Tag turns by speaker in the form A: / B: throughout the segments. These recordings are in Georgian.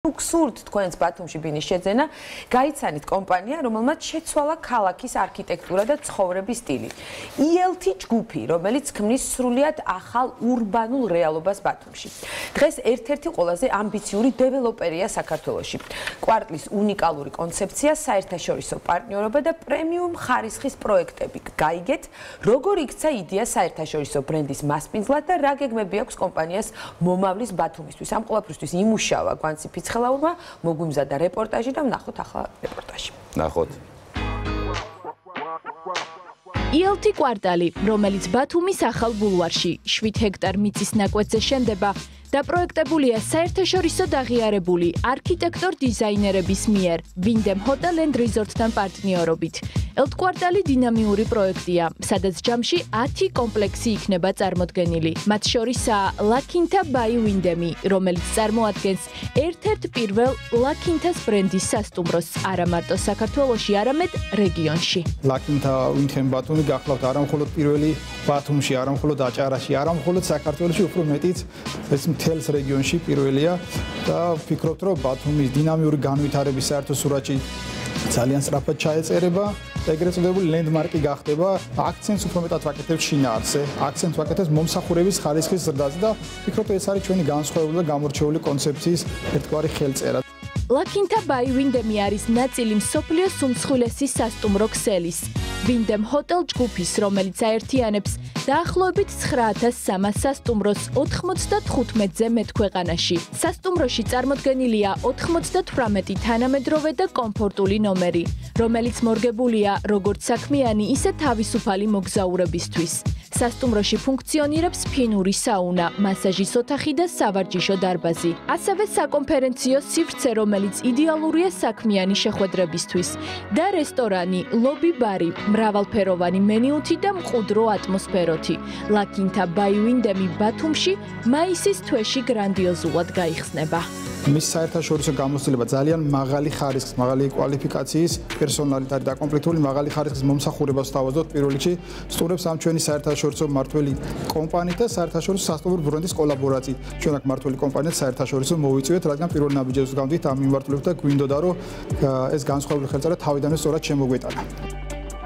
A: Უქსურთ თქვენს ბათუმში ბინის შეძენა, გაიცანით კომპანია, რომელმაც შეცვალა ქალაქის არქიტექტურა და ცხოვრების სტილი. ELT ჯგუფი, რომელიც ქმნის სრულიად ახალ ურბანულ რეალობას ბათუმში. დღეს ერთ-ერთი ყველაზე ამბიციური დეველოპერია საქართველოში. კვარტლის უნიკალური კონცეფცია, საერთაშორისო პარტნიორობა და პრემიუმ ხარისხის პროექტები. გაიგეთ, როგორ იქცა იდეა საერთაშორისო ბრენდის მასპინძლად და რა გეგმები აქვს კომპანიას მომავლის ბათუმისთვის. ამ ყველაფრისთვის იმუშავა გვანცი ხელაურმა მოგვიმზადა რეპორტაჟი და ვნახოთ ახლა რეპორტაჟი.
B: ნახოთ.
C: ELT კვარტალი, რომელიც ბათუმის ახალ ბულვარში 7 ჰექტარ მიწის ნაკვეთზე შენდება და პროექტებულია საერთაშორისო დაღიარებული არქიტექტორ დიზაინერების მიერ ვინდემ ჰოტელ ენდ რიზორტთან პარტნიორობით. ELT კვარტალი დინამიური პროექტია, სადაც ჯამში 10 კომპლექსი იქნება წარმოდგენილი. მათ შორისაა ლაკინთა ბაი ვინდემი, რომელიც წარმოადგენს ერთ-ერთ პირველ ლაკინთას ბრენდის სასტუმროს არა მარტო საქართველოში, არამედ რეგიონში.
D: ლაკინთა ვინდემი ბათუმი გახლავთ არა მხოლოდ პირველი ბათუმში, არა მხოლოდ აჭარაში, არა მხოლოდ საქართველოში, უფრო მეტიც ეს მთელს რეგიონში პირველია და ვფიქრობთ, რომ ბათუმის დინამიური განვითარების საერთო სურათი ძალიან სწრაფად ჩაეწერება და ეგრეთ წოდებული ლენდმარკი გახდება. აქცენტს უფრო მეტად ვაკეთებთ შინაარსზე, აქცენტს ვაკეთებთ მომსახურების ხარისხის ზრდაზე და ვფიქრობ, ეს არის ჩვენი განსხვავებული და გამორჩეული კონცეფციის ერთგვარი ხელწერა.
C: ლაკინთა ბაი ვინდემი არის ნაწილი მსოფლიოს უმსხვილესი სასტუმრო ქსელის ვინდემ ჰოტელ ჯგუფის, რომელიც აერთიანებს დაახლოებით 9300 სასტუმროს 95-ზე მეტ ქვეყანაში. სასტუმროში წარმოდგენილია 98 თანამედროვე და კომფორტული ნომერი, რომელიც მორგებულია როგორც საქმიანი, ისე თავისუფალი მოგზაურებისთვის. სასტუმროში ფუნქციონირებს ფინური საუნა, მასაჟის ოთახი და სავარჯიშო დარბაზი. ასევე საკონფერენციო სივრცე, რომელიც იდეალურია საქმიანი შეხვედრებისთვის და რესტორანი, ლობი-ბარი, მრავალფეროვანი მენიუთი და მყუდრო ატმოსფეროთი. ლაკინთა ბაი ვინდემი ბათუმში მაისის თვეში გრანდიოზულად გაიხსნება.
D: მის საერთაშორისო გამოცდილება ძალიან მაღალი ხარისხის, მაღალი კვალიფიკაციის პერსონალით არის დაკომპლექტებული, მაღალი ხარისხის მომსახურებას თავაზობთ პირველ რიგში სტუმრებს ამ ჩვენი საერთაშორისო მმართველი კომპანიით და საერთაშორისო სასტუმრო ბრენდის კოლაბორაციით. ჩვენ აქ მმართველი კომპანიით საერთაშორისო მოვიწვიეთ, რადგან პირველ ნაბიჯებს გავდით ამ მიმართულებით და გვინდოდა, რომ ეს განსხვავებული ხელწერა თავიდანვე სწორად შემოგვეტანა.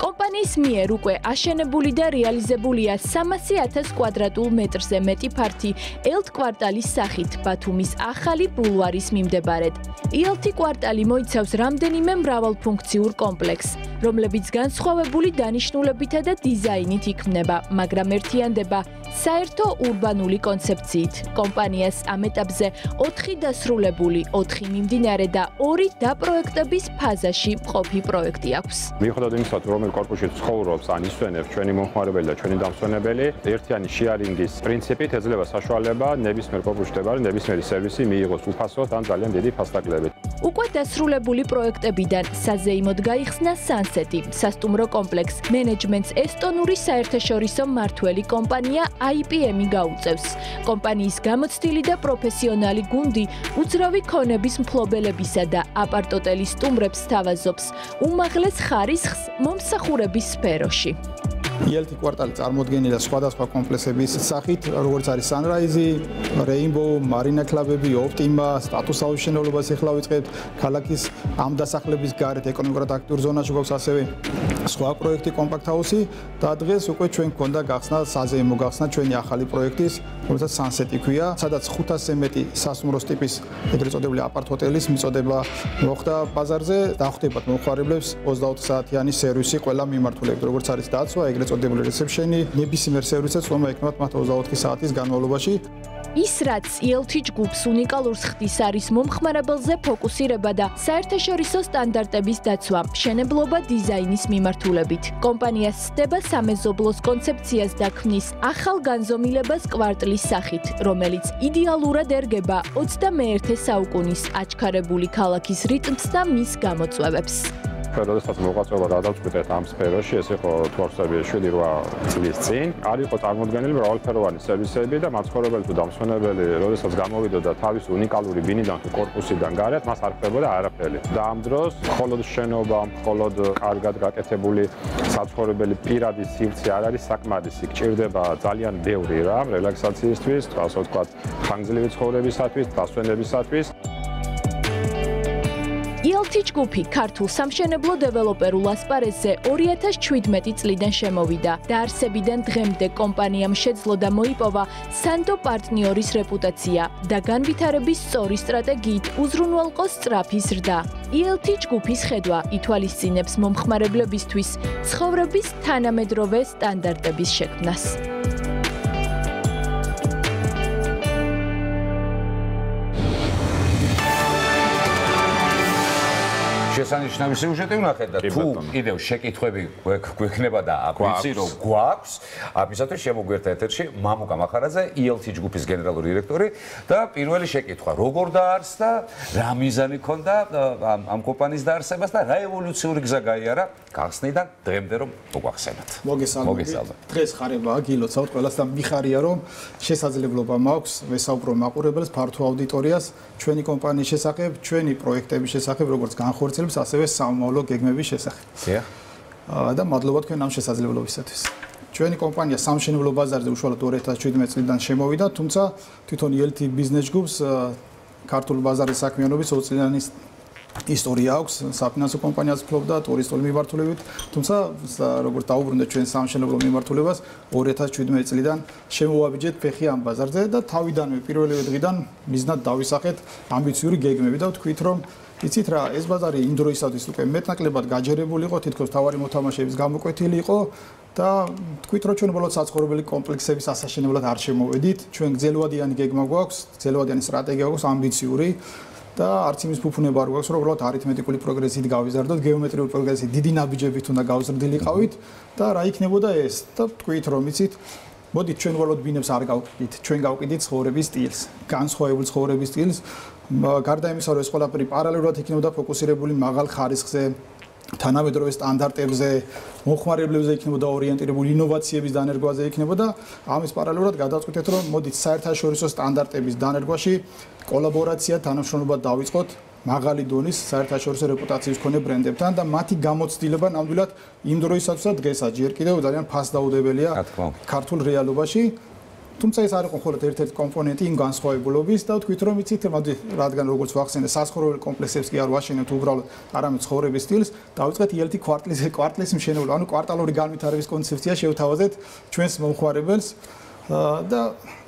C: კომპანიის მიერ უკვე აშენებული და რეალიზებულია 300,000 კვადრატულ მეტრზე მეტი ფართი ELT კვარტალის სახით ბათუმის ახალი ბულვარის მიმდებარედ. ELT კვარტალი მოიცავს რამდენიმე მრავალფუნქციურ კომპლექსს, რომლებიც განსხვავებული დანიშნულებითა და დიზაინით იქმნება, მაგრამ ერთიანდება საერთო ურბანული კონცეფციით. კომპანიას ამ ეტაპზე 4 დასრულებული, 4 მიმდინარე და 2 დაპროექტების ფაზაში მყოფი პროექტი აქვს.
E: მიუხედავად იმისა, რომ კორპუსში ცხოვრობს ან ისვენებს ჩვენი მომხმარებელი და ჩვენი დამსვენებელი, ერთიანი შეარინგის პრინციპით ეძლევა საშუალება ნებისმიერ კორპუსში მდებარე ნებისმიერი სერვისი მიიღოს უფასოდ ან ძალიან დიდი ფასდაკლებით.
C: უკვე დასრულებული პროექტებიდან საზეიმოდ გაიხსნა Sunset-ი, სასტუმრო კომპლექს, მენეჯმენტს ესტონური საერთაშორისო მმართველი კომპანია IPM-ი გაუწევს. კომპანიის გამოცდილი და პროფესიონალი გუნდი უძრავი ქონების მფლობელებისა და აპარტოტელის სტუმრებს სთავაზობს უმაღლეს ხარისხს მომსახურების სფეროში.
D: ELT კვარტალი წარმოდგენილია სხვადასხვა კომპლექსების სახით, როგორც არის Sunrise, Rainbow, Marina Club-ები, Optima, Status House შენობებას ეხლა ვიწყებთ, ქალაქის ამ დასახლების გარეთ ეკონომიკურად აქტიურ ზონაში გვაქვს ასევე სხვა პროექტი Compact House-ი და დღეს უკვე ჩვენ გქონდა გახსნა საზეიმო გახსნა ჩვენი ახალი პროექტის, რომელსაც Sunset-ი ქვია, სადაც 500-ზე მეტი სასტუმროს ტიპის ეგრეთ წოდებული აპართ-ჰოტელის მიწოდება მოხდა ბაზარზე, დახვდებათ მომხმარებლებს 24 საათიანი სერვისი ყველა მიმართულებით, როგორც არის დაცვა, ეგრეთ წოდებული რეცეპშენი, ნებისმიერ სერვისად ხომ ექნათ მათ 24 საათის განმავლობაში.
C: ის რაც ELT ჯგუფს უნიკალურს ხდის არის მომხმარებელზე ფოკუსირება და საერთაშორისო სტანდარტების დაცვა, მშენებლობა დიზაინის მიმართულებით. კომპანია სცდება სამეზობლოს კონცეფციას და ქმნის ახალ განზომილებას კვარტლის სახით, რომელიც იდეალურად ერგება 21 საუკუნის აჩქარებული ქალაქის რიტმს და მის გამოწვევებს.
E: როდესაც მოღვაწეობა გადავწყვიტეთ ამ სფეროში, ეს იყო თვალსაჩინო 7-8 წლის წინ, არ იყო წარმოდგენილი მრავალფეროვანი სერვისები და მაცხოვრებელი თუ დამსვენებელი, როდესაც გამოვიდოდა თავის უნიკალური ბინიდან თუ კორპუსიდან გარეთ, მას არ ხდებოდა არაფერი. და ამ დროს მხოლოდ შენობა, მხოლოდ კარგად გაკეთებული საცხოვრებელი პირადი სივრცე არ არის საკმარისი. გჭირდება ძალიან ბევრი რამ რელაქსაციისთვის, ასე ვთქვათ, ხანგრძლივი ცხოვრებისათვის, დასვენებისათვის.
C: ELT ჯგუფი ქართულ სამშენებლო დეველოპერულ ასპარეზზე 2017 წლიდან შემოვიდა. დაარსებიდან დღემდე კომპანიამ შეძლო და მოიპოვა სანდო პარტნიორის რეპუტაცია და განვითარების სწორი სტრატეგიით უზრუნველყო სწრაფი ზრდა. ELT ჯგუფის ხედვა ითვალისწინებს მომხმარებლებისთვის ცხოვრების თანამედროვე სტანდარტების შექმნას.
B: შესანიშნავი სიუჟეტი ვნახეთ და თუ კიდევ შეკითხვები გვექნება და აკვრიცი რომ გვაქვს, ამისათვის შემოგვერთა ეთერში მამუკა მახარაძე, ELT ჯგუფის გენერალური დირექტორი და პირველი შეკითხვა, როგორ დაარსდა, რა მიზანი ჰქონდა ამ კომპანიის დაარსებას და რა ევოლუციური გზა გაიარა გახსნიდან დღემდე რომ მოგვახსენოთ.
D: მოგესალმებით. დღეს ხარებაა გილოცავთ ყველას და მიხარია რომ შესაძლებლობა მაქვს ვესაუბრო მაყურებელს ფართო აუდიტორიას ჩვენი კომპანიის შესახებ, ჩვენი პროექტების შესახებ, როგორც განხორციელებს, ასევე სამომავლო გეგმების შესახებ. და მადლობა თქვენ ამ შესაძლებლობისათვის. ჩვენი კომპანია სამშენებლო ბაზარზე უშუალოდ 2017 წლიდან შემოვიდა, თუმცა თვითონ ELT ბიზნეს ჯგუფს ქართულ ბაზარის საქმიანობის 20 წლიანი ისტორია აქვს, საფინანსო კომპანიაც ფლობდა ტურისტული მიმართულებით, თუმცა როგორც დაუბრუნდეთ ჩვენ სამშენებლო მიმართულებას 2017 წლიდან შემოვაბიჯეთ ფეხი ამ ბაზარზე და თავიდანვე პირველივე დღიდან მიზნად დავისახეთ ამბიციური გეგმები და ვთქვით რომ იცით რა, ეს ბაზარი იმ დროისათვის უკვე მეტნაკლებად გაჯერებული იყო, თითქოს თავარი მოთამაშეების გამოკვეთილი იყო და თქვით რომ ჩვენ უბრალოდ საცხოვრებელი კომპლექსების ასაშენებლად არ შემოვედით, ჩვენ გრძელვადიანი გეგმა გვაქვს, გრძელვადიანი სტრატეგია გვაქვს, ამბიციური და არც იმის ფუფუნება არ გვაქვს, რომ უბრალოდ არითმეტიკული პროგრესით გავიზარდოთ, გეომეტრიული პროგრესით დიდი ნაბიჯებით უნდა გავზრდილიყავით და რა იქნებოდა ეს და თქვით რომ იცით მოდით ჩვენ უბრალოდ ბინებს არ გავყიდით, ჩვენ გავყიდით ცხოვრების სტილს, განსხვავებულ ცხოვრების სტილს. გარდა იმისა, რომ ეს ყველაფერი პარალელურად იქნებოდა ფოკუსირებული მაღალ ხარისხზე, თანამედროვე სტანდარტებზე, მომხმარებლებზე იქნებოდა ორიენტირებული ინოვაციების დანერგვაზე იქნებოდა. ამის პარალელურად გადავწყვიტეთ, რომ მოდით საერთაშორისო სტანდარტების დანერგვაში კოლაბორაცია, თანამშრომლობა დავიწყოთ მაღალი დონის საერთაშორისო რეპუტაციის მქონე ბრენდებთან და მათი გამოცდილება ნამდვილად იმ დროისათვის და დღესაც ჯერ კიდევ ძალიან ფასდაუდებელია ქართულ რეალობაში. თუმცა ეს არ იყო მხოლოდ ერთ-ერთი კომპონენტი იმ განსხვავებულობის და ვთქვით რომ იცით, რადგან როგორც ვახსენე, საცხოვრებელი კომპლექსებს კი არ ვაშენებთ უბრალოდ, არამედ ცხოვრების სტილს, დავიწყეთ ELT კვარტლის მშენებლობა, ანუ კვარტალური განვითარების კონცეფცია შევთავაზეთ ჩვენს მომხმარებელს და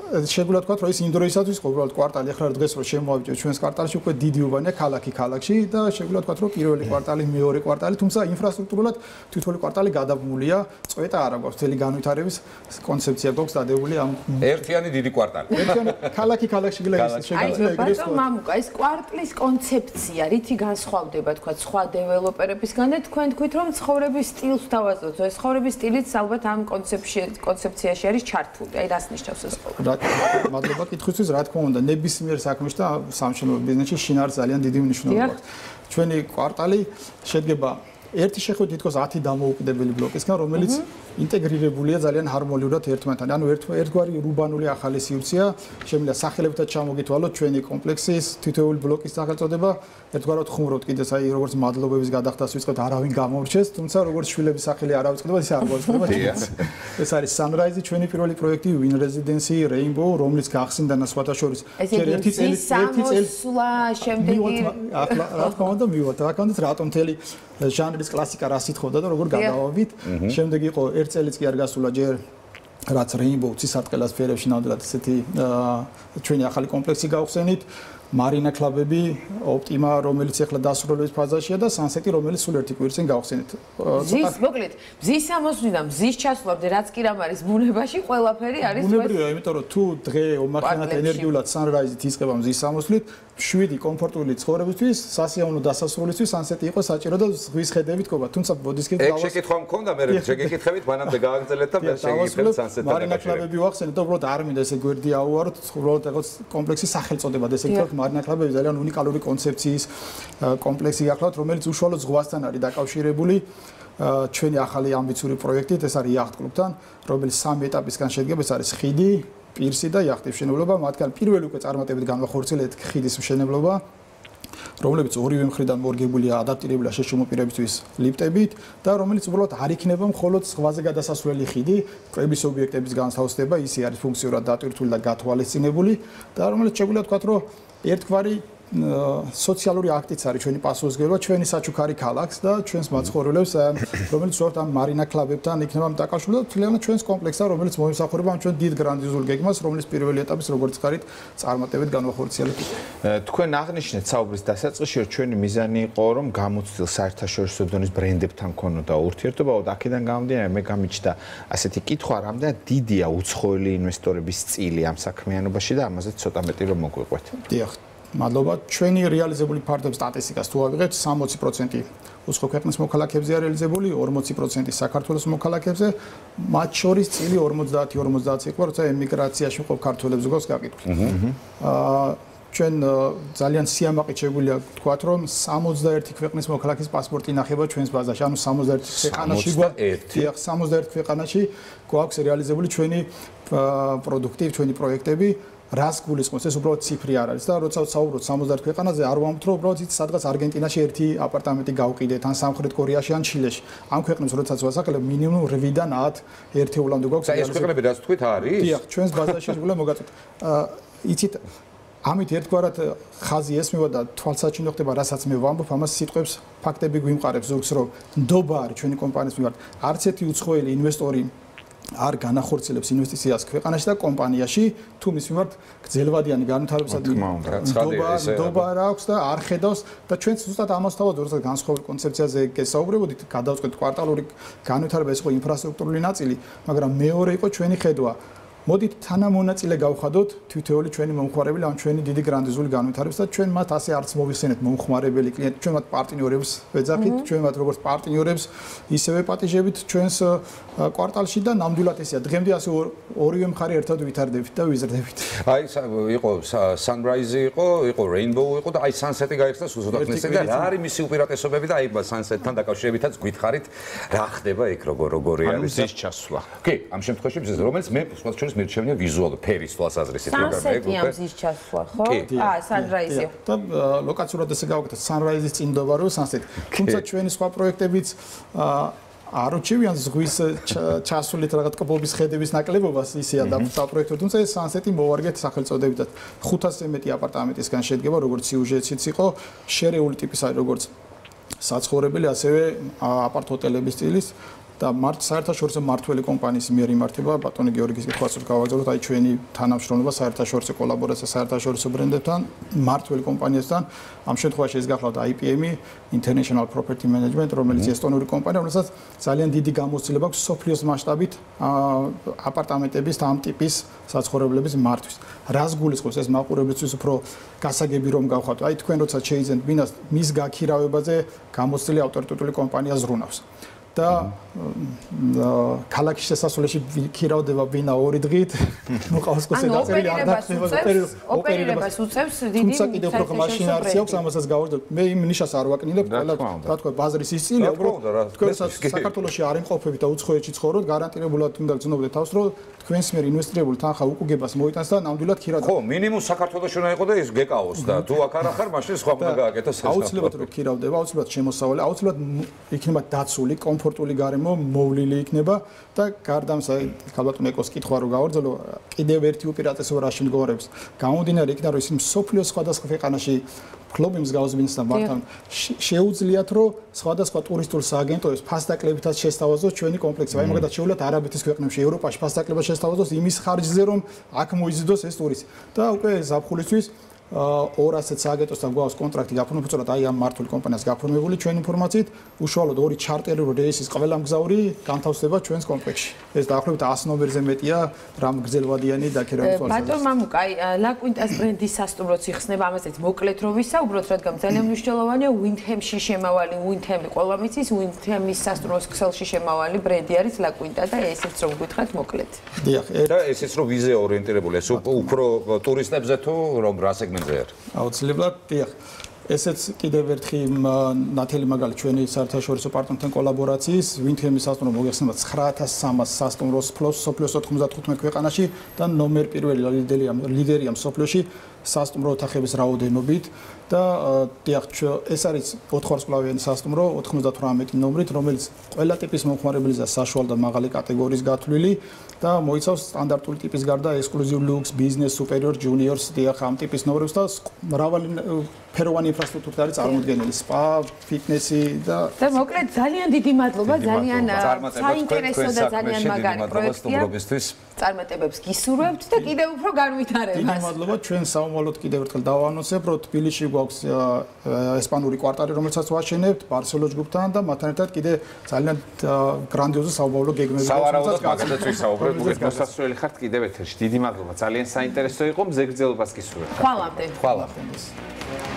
D: შეგვიძლია თქვა, რომ ეს იმ დროისათვის იყო უბრალოდ კვარტალი, ახლა დღეს რომ შემოვაბიჯეთ ჩვენს კვარტალში უკვე დიდი უბანია ქალაქში და შეგვიძლია თქვა, რომ პირველი კვარტალი, მეორე კვარტალი, თუმცა ინფრასტრუქტურულად თითოეული კვარტალი გადაბმულია, წვეტა არ აქვს, მთელი განვითარების კონცეფცია გვაქვს დადებული ამ
B: ერთიანი დიდი კვარტალი.
D: ერთიანი ქალაქში
A: შეგვიძლია ეგრეთ მამუკა, ეს კვარტლის კონცეფცია რითი განსხვავდება თქვა სხვა დეველოპერებისგან და თქვენ თქვით რომ ცხოვრების სტილს თავაზობთ, ეს ცხოვრების სტილიც ალბათ ამ კონცეფციაში არის ჩართული. აი რას ნიშნავს ეს ყოველთვის?
D: მადლობა კითხვისთვის, რა თქმა უნდა, ნებისმიერ საქმეში და სამშენებლო ბიზნესში შინ არის ძალიან დიდი მნიშვნელობა აქვს. ჩვენი კვარტალი შედგება ერთი შეხვედრით თითქოს 10 დამოუკიდებელი ბლოკისგან, რომელიც ინტეგრირებულია ძალიან ჰარმონიულად ერთმანეთთან. ანუ ერთგვარი ურბანული ახალი სივრცეა, შემიძლია სახელებითაც ჩამოგითვალოთ ჩვენი კომპლექსის თითოეული ბლოკის სახელწოდება, ერთგვარად ხუმრობთ კიდეც აი როგორც მადლობების გადახდას ვიწყებთ, არავინ გამორჩეს, თუმცა როგორც შვილების სახელი არ ავიწყდება, ისე არ გვაწყდება. ეს არის Sunrise, ჩვენი პირველი პროექტი Win Residency Rainbow, რომელიც გახსნდა სხვათა შორის
A: ერთი წელი შემდეგი
D: რა თქმა უნდა მივიღოთ, რა თქმა უნდა რატომ მთელი ჟანრის კლასიკა რა სიტყოდა და როგორ გადავავით. შემდეგ იყო ერთ წელიც კი არ გასულა ჯერ რაც Rainbow ცისარტყელას სფეროში ნამდვილად ესეთი ჩვენი ახალი კომპლექსი გავხსენით. Marina კლუბები, Optima, რომელიც ახლა დასრულების ფაზაშია და Sunset-ი, რომელიც სულ ერთი კვირს წინ გავხსენით.
A: მოკლედ, მზის სამოსვლიდან მზის ჩასვლამდე რაც კი რამ არის ბუნებაში, ყველაფერი არის
D: ბუნებრივია, იმიტომ რომ თუ დღე ომარხანად ენერგიულად Sunrise-ით იწყება მზის სამოსვლით, 7 კომფორტული ცხოვრებისთვის, სასიამოვნო დასასრულისთვის Sunset-ი იყო საჭირო და ზღვის ხედებით გქობა. თუმცა ბოდისკეთ
B: ეს შეკითხვა მქონდა, მე შეგეკითხებით, მანამდე გააგრძელეთ და მე შეგეკითხეთ Sunset-თან.
D: Marina კლუბები ვახსენეთ და უბრალოდ არ მინდა ესე გვერდი აუაროთ, უბრალოდ რაღაც კომპლექსის სახელწოდება და ესე ვთქვათ Marina კლუბები ძალიან უნიკალური კონცეფციის კომპლექსი გახლავთ, რომელიც უშუალოდ ზღვასთან არის დაკავშირებული. ჩვენი ახალი ამბიციური პროექტით, ეს არის Yacht Club-თან, რომელიც 3 ეტაპისგან შედგება, ეს არის ხიდი, პირსი და იახტის მშენებლობა, მათგან პირველი უკვე წარმატებით განვახორციელეთ ხიდის მშენებლობა, რომლებიც ორივე მხრიდან მორგებულია, ადაპტირებულია შეშუmo პირებისთვის ლიფტებით და რომელიც უბრალოდ არ იქნება მხოლოდ ზღვაზე გადასასვლელი ხიდი, კვების ობიექტების განსავსება, ისე არის ფუნქციურად დატვირთული და გათვალისწინებული და რომელიც შეგვიძლია ვთქვათ, რომ ერთგვარი სოციალური აქტიც არის ჩვენი პასუხისმგებლობა ჩვენი საჩუქარი ქალაქს და ჩვენს მაცხოვრებლებს, რომელიც უბრალოდ ამ მარინა კლუბებთან იქნება დაკავშირებული და თლიანად ჩვენს კომპლექსთან, რომელიც მოიმსახურება ამ ჩვენ დიდ გრანდიოზულ გეგმას, რომელიც პირველი ეტაპის როგორც ხარით წარმატებით განვახორციელებთ.
F: თქვენ აღნიშნეთ საუბრის დასაწყისში, რომ ჩვენი მიზანი იყო, რომ გამოცდილ საერთაშორისო დონის ბრენდებთან ქონოდა ურთიერთობა, აქედან გამომდინარე მე გამიჩნდა ასეთი კითხვა, რამდენად დიდია უცხოელი ინვესტორების წილი ამ საქმიანობაში და ამაზე ცოტა მეტი რომ მოგვიყვეთ.
D: დიახ. მადლობა. ჩვენი რეალიზებული ფართობის სტატისტიკას თუ ავიღებთ, 60% უცხო ქვეყნის მოქალაქეებზეა რეალიზებული, 40% საქართველოს მოქალაქეებზე, მათ შორის წილი 50-50 იყო, როცა ემიგრაციაში მყოფ ქართველებს გავს გაკითხვით. ჩვენ ძალიან სიამაყით შეგვიძლია ვთქვათ, რომ 61 ქვეყნის მოქალაქის პასპორტი ინახება ჩვენს ბაზაში, ანუ 61 ქვეყანაში გვაქვს 61 ქვეყანაში გვაქვს რეალიზებული ჩვენი პროდუქტი, ჩვენი პროექტები. რას გულისხმობს ეს უბრალოდ ციფრი არ არის და როცა ვსაუბრობთ 60 ქვეყანაზე არ ვამბობთ რომ უბრალოდ ის სადღაც არგენტინაში ერთი აპარტამენტი გავყიდეთ ან სამხრეთ კორეაში ან ჩილეში ამ ქვეყნებს როდესაც ვასაყლებ მინიმუმ 8-დან 10 ერთეულამდე გვაქვს
B: ეს ქვეყნები რაც თქვით არის
D: დიახ ჩვენს ბაზაში შეგვიძლია მოგაწოდოთ იცით ამით ერთგვარად ხაზი ესმევა და თვალსაჩინო ხდება რასაც მე ვამბობ ამას სიტყვებს ფაქტები გვიმყარებს ზოგს რომ ნდობა არის ჩვენი კომპანიის მიმართ არც ერთი უცხოელი ინვესტორი არ განახორციელებს ინვესტიციას ქვეყანაში და კომპანიაში თუ მის მიმართ გრძელვადიანი განვითარებისადმი ნდობა არ აქვს და არ ხედავს და ჩვენც ზუსტად ამას თავად როდესაც განსხვავებულ კონცეფციაზე გესაუბრებოდით გადავწყვეტ კვარტალური განვითარება ეს იყო ინფრასტრუქტურული ნაწილი მაგრამ მეორე იყო ჩვენი ხედვა მოდით თანამონაწილე გავხადოთ თითოეული ჩვენი მომხმარებელი ან ჩვენი დიდი გრანდიოზული განვითარების და ჩვენ მათ ასე არც მოვიხსენეთ მომხმარებელი კლიენტ ჩვენ მათ პარტნიორებს ვეძახით ჩვენ მათ როგორც პარტნიორებს ისევე პატიჟებით ჩვენს კვარტალში და ნამდვილად ესეა დღემდე ასე ორივე მხარე ერთად ვითარდებით და ვიზრდებით
B: აი იყო Sunrise იყო Rainbow იყო და აი Sunset-ი გაიხსნა სუსუდახნესზე და რა არის მისი უპირატესობები და აი Sunset-თან დაკავშირებითაც გითხარით რა ხდება იქ როგორი არის
F: ის ჩასვლა
B: კი ამ შემთხვევაში რომელიც მე სხვადასხვა მირჩევნია ვიზუალური ფერის თვალსაზრისით
A: Sunset-ი ამის ჩასვლა ხო? Sunrise-ი.
D: და ლოკაციურად ესე გავაკეთეთ Sunrise-ის წინდობა რო Sunset. თუმცა ჩვენი სხვა პროექტებიც არ უჩივიან ზღვის ჩასულით რაღაც კბობის ხედების ნაკლებობას ისეა და საპროექტო თუმცა ეს Sunset-ი მოვარგეთ სახელწოდებითად 500-ზე მეტი აპარტამენტისგან შედგება როგორც სიუჟეტიც იყო შერეული ტიპის არის როგორც საცხოვრებელი ასევე აპარტ-ჰოტელების სტილის და საერთაშორისო მმართველი კომპანიის მიერ იმართება ბატონი გიორგის კითხვას გავაგზავნოთ აი ჩვენი თანამშრომლობა საერთაშორისო კოლაბორაცია საერთაშორისო ბრენდებთან მმართველი კომპანიასთან ამ შემთხვევაში ეს გახლავთ IPM-ი International Property Management რომელიც ესტონური კომპანია რომელსაც ძალიან დიდი გამოცდილება აქვს სოფლიოს მასშტაბით აპარტამენტების ამ ტიპის საცხოვრებლების მართვის რას გულისხმობს ეს მაყურებელთვის უფრო გასაგები რომ გავხატო აი თქვენ როცა შეიძენთ ბინას მის გაქირავებაზე გამოცდილი ავტორიტეტული კომპანია ზრუნავს და ქალაქის შესასვლელში ქირავდება ბინა 2 დღით მოყავს ყოსე დაწერილი არ დაგხდება
A: ოპერირებას უწევს დიდი
D: თუმცა კიდევ უფრო მაშინ არც აქვს ამასაც გავარდოთ მე იმ ნიშას არ ვაკნინებ ყველა რა თქვა ბაზრის ის წილი უბრალოდ თქვენ საქართველოში არ იმყოფებით და უცხოეთში ცხოვრობთ გარანტირებულად უნდა გძნობდეთ თავს რომ თქვენს მიერ ინვესტირებული თანხა უკუგებას მოიტანს და ნამდვილად ქირავდა
B: ხო მინიმუმ საქართველოში უნდა იყოს და ის გეკაოს და თუ აქ არ ახარ მაშინ სხვა უნდა გააკეთოს
D: აუცილებლად რომ ქირავდება აუცილებლად შემოსავალი აუცილებლად იქნება დაცული კომფორტული გარემო მოვლილი იქნება და გარდა ამისა ქალბატონ ეკოს კითხვა რო გავარძელო კიდევ ერთი უპირატესობა რა შემდგომარეობს გამომდინარე იქიდან რომ ისინი სოფლიოს სხვადასხვა ქვეყანაში ფლობი მსგავსებინს და მართან შეუძლიათ რომ სხვადასხვა ტურისტულ სააგენტოებს ფასდაკლებითაც შესთავაზოს ჩვენი კომპლექსი აი მაგალითად შეუძლიათ არაბეთის ქვეყნებში ევროპაში ფასდაკლება შესთავაზოს იმის ხარჯზე რომ აქ მოიზიდოს ეს ტურისტი და უკვე ზაფხულისთვის 200 სააგენტოსთან გვაქვს კონტრაქტი გაფორმებული, აი ამ მმართველი კომპანიას გაფორმებული ჩვენ ინფორმაციით, უშუალოდ 2 ჩარტერული რეისის ყველა მგზავრი განთავსდება ჩვენს კომპლექსში. ეს დაახლოებით 100 ნომერზე მეტია რამ გრძელვადიანი დაქირავების თვალსაზრისით.
A: ბატონ მამუკა, აი ლაკვინტას ბრენდის სასტუმროც იხსნება ამაზეც მოკლედ რომ ვისაუბროთ, რადგან ძალიან მნიშვნელოვანია უინდჰემში შემავალი, უინდჰემი ყველა მიცის, უინდჰემის სასტუმროს ქსელში შემავალი ბრენდი არის ლაკვინტა და ესეც რომ გითხრათ მოკლედ.
D: დიახ,
B: და ესეც რომ ვიზე ორიენტირებული, ეს უფრო ტურისტებზე თუ რომ რა
D: აუცილებლად დიახ ესეც კიდევ ერთხი ნათელი მაგალითი ჩვენი საერთაშორისო პარტნიორთან კოლაბორაციის ვინთემის სასტუმრო მოგეხსენება 9300 სასტუმროს ფლობს სოფლიოს 95 ქვეყანაში და ნომერ პირველი ლიდერია სოფლიოში სასტუმრო ოთახების რაოდენობით და ეს არის 4 ვარსკვლავიანი სასტუმრო 98 ნომრით, რომელიც ყველა ტიპის მომხმარებელზეა საშუალო და მაღალი კატეგორიის გათვლილი და მოიცავს სტანდარტული ტიპის გარდა ექსკლუზივ ლუქს, ბიზნეს, სუპერიორ, ჯუნიორს, დიახ, ამ ტიპის ნომრებს და მრავალი ფეროვანი ინფრასტრუქტურით არის წარმოდგენილი, სპა, ფიტნესი და
A: მოკლედ ძალიან დიდი მადლობა, ძალიან საინტერესო და ძალიან მაგარი პროექტია. წარმატებებს გისურვებთ და კიდევ უფრო განვითარებას.
D: დიდი მადლობა, ჩვენ საომალოდ კიდევ ერთხელ დავანონსებ, რომ თბილისში გვაქვს ესპანური კვარტალი, რომელსაც ვაშენებთ ბარსელოს ჯგუფთან და მათთან ერთად კიდე ძალიან გრანდიოზული საომალო გეგმები აქვს.
B: სავარაუდოდ მაგათაც ვისაუბრებთ,
F: მოსასვლელი ხართ კიდევ ეთერში. დიდი მადლობა, ძალიან საინტერესო იყო, მზეგრძელობას გისურვებთ.
A: ხვალამდე.
B: ხვალამდე.